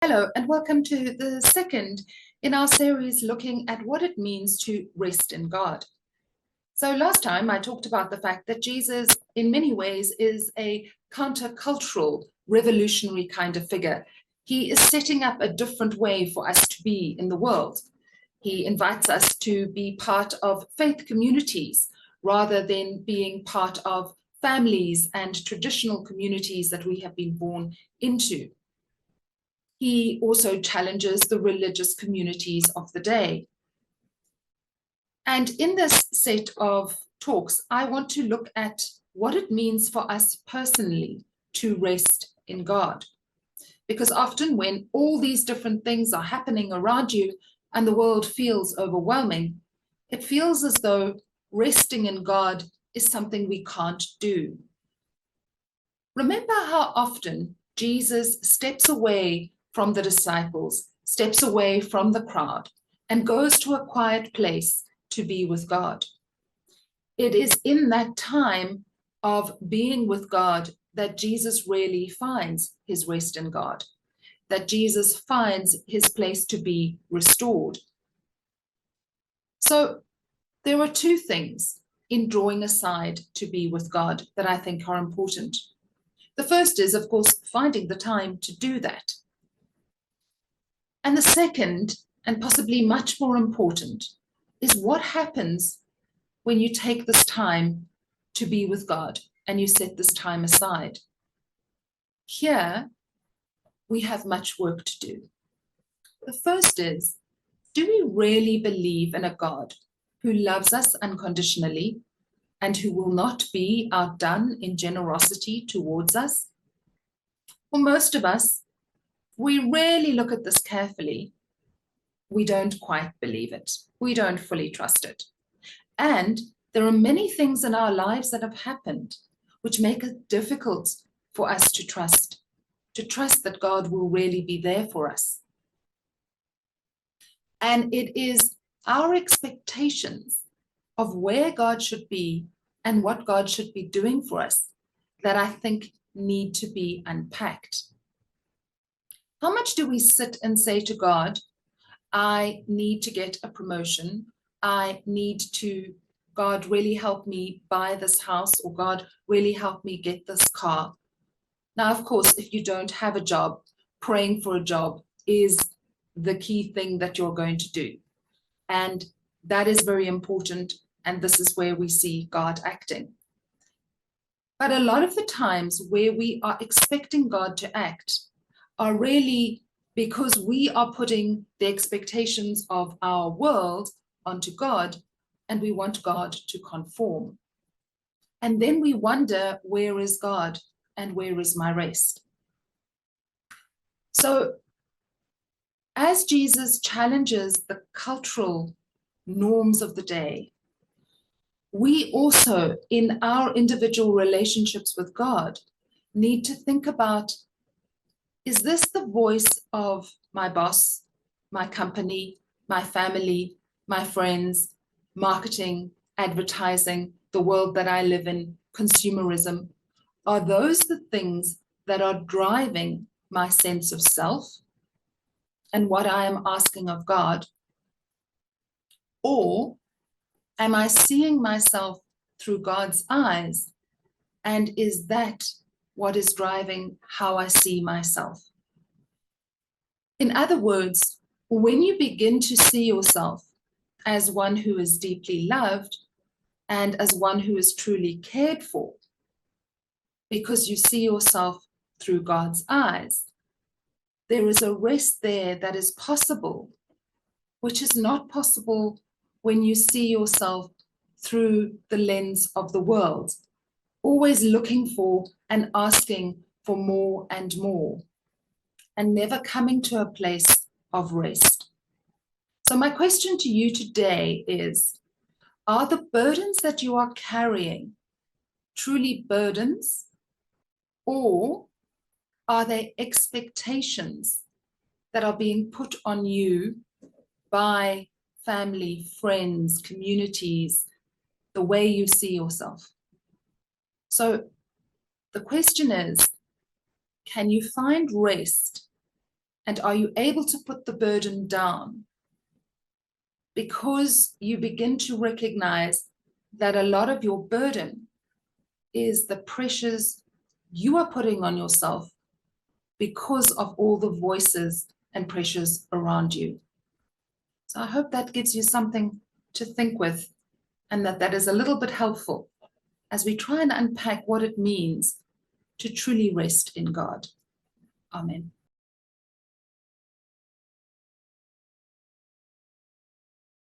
Hello, and welcome to the second in our series looking at what it means to rest in God. So last time I talked about the fact that Jesus, in many ways, is a countercultural, revolutionary kind of figure. He is setting up a different way for us to be in the world. He invites us to be part of faith communities rather than being part of families and traditional communities that we have been born into. He also challenges the religious communities of the day. And in this set of talks, I want to look at what it means for us personally to rest in God. Because often when all these different things are happening around you and the world feels overwhelming, it feels as though resting in God is something we can't do. Remember how often Jesus steps away from the disciples, steps away from the crowd, and goes to a quiet place to be with God. It is in that time of being with God that Jesus really finds his rest in God, that Jesus finds his place to be restored. So there are two things in drawing aside to be with God that I think are important. The first is, of course, finding the time to do that. And the second, and possibly much more important, is what happens when you take this time to be with God and you set this time aside. Here, we have much work to do. The first is, do we really believe in a God who loves us unconditionally and who will not be outdone in generosity towards us? For most of us, we really look at this carefully. We don't quite believe it. We don't fully trust it. And there are many things in our lives that have happened which make it difficult for us to trust that God will really be there for us. And it is our expectations of where God should be and what God should be doing for us that I think need to be unpacked. How much do we sit and say to God, I need to get a promotion. I need to, God, really help me buy this house, or God, really help me get this car. Now, of course, if you don't have a job, praying for a job is the key thing that you're going to do. And that is very important. And this is where we see God acting. But a lot of the times where we are expecting God to act are really because we are putting the expectations of our world onto God, and we want God to conform. And then we wonder, where is God and where is my rest? So as Jesus challenges the cultural norms of the day, we also, in our individual relationships with God, need to think about, is this the voice of my boss, my company, my family, my friends, marketing, advertising, the world that I live in, consumerism? Are those the things that are driving my sense of self and what I am asking of God? Or am I seeing myself through God's eyes? And is that what is driving how I see myself? In other words, when you begin to see yourself as one who is deeply loved and as one who is truly cared for, because you see yourself through God's eyes, there is a rest there that is possible, which is not possible when you see yourself through the lens of the world, always looking for and asking for more and more, and never coming to a place of rest. So my question to you today is, are the burdens that you are carrying truly burdens, or are they expectations that are being put on you by family, friends, communities, the way you see yourself? So the question is, can you find rest And are you able to put the burden down? Because you begin to recognize that a lot of your burden is the pressures you are putting on yourself because of all the voices and pressures around you. So I hope that gives you something to think with, and that is a little bit helpful as we try and unpack what it means to truly rest in God. Amen.